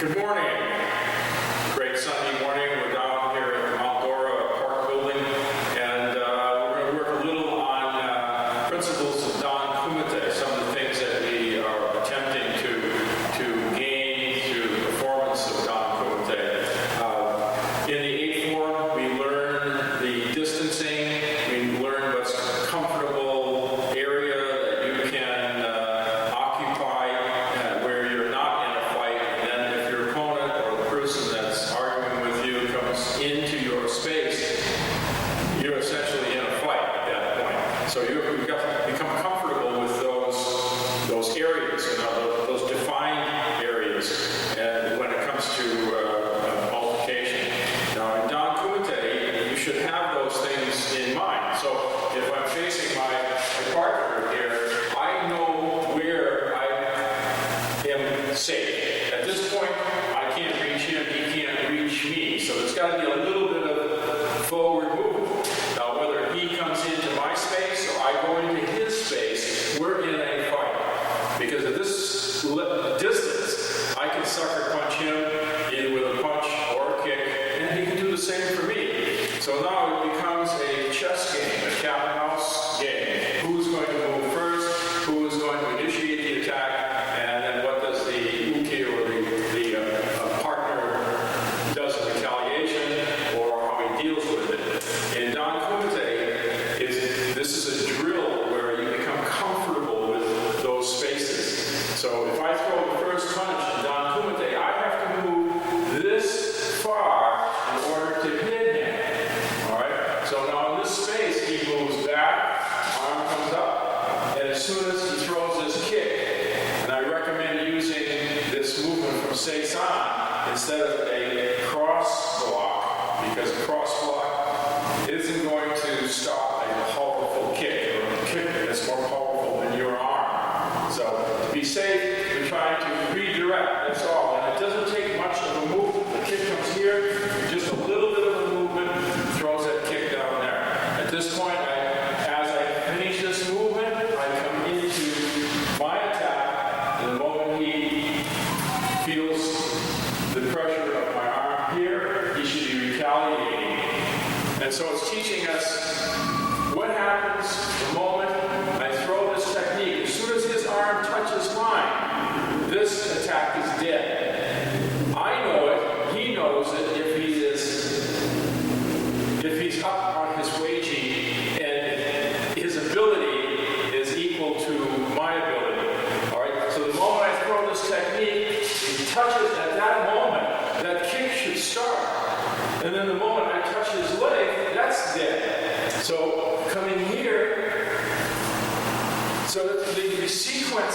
Good morning. Great Sunday morning. We're down here at the Mount Dora Park building, and we're going to work a little on principles of Dan Kumite, some of the things that we are attempting to gain through the performance of Dan Kumite. In the 8th form, we learn the distancing, we learn what's comfortable area that you can occupy where you're not in a fight, and then if your opponent or the person that's arguing with you comes into your space, you're essentially in a fight at that point. So you've got to become comfortable with those areas, those defined areas, and when it comes to altercation. Now, in Dan Kumite, you should have those things in mind. So if I'm facing my partner here, I know where I am safe. At this point, I can't reach him, he can't reach me. So there's got to be a little bit of forward movement. Now, whether he comes into my space or I go into his space, we're in a fight. Because at this distance, I can sucker punch him either with a punch or a kick, and he can do the same for me. So now it becomes a chess game, a cat and mouse game. Who's going to move first? Who is going to initiate the attack? And then what does the uke or the partner does in retaliation, or how he deals with it. In Dan Kumite, this is a drill where you become comfortable with those spaces. So if I throw the first punch in Dan Kumite, I have to move this far in order to hit him. All right? So now in this space, he moves back, arm comes up, and as soon as he throws his kick, and I recommend using this movement from Seisan instead of a cross block, because a cross block isn't going to stop a powerful kick, or a kick that's more powerful than your arm. So to be safe, we're trying to redirect, that's all. And it doesn't take much of a movement. The kick comes here, just a little bit of a movement, throws that kick down there. At this point, as I finish this movement, I come into my attack, and the moment he feels the pressure of my arm here, he should be retaliating. And so it's teaching us what happens the moment I throw this technique. As soon as his arm touches mine, this attack is dead. I know it, he knows it if he's up on his Uechi and his ability is equal to my ability. Alright? So the moment I throw this technique, he touches at that moment, that kick should start. And then the moment I touch his leg, that's dead. So coming here, so that the sequence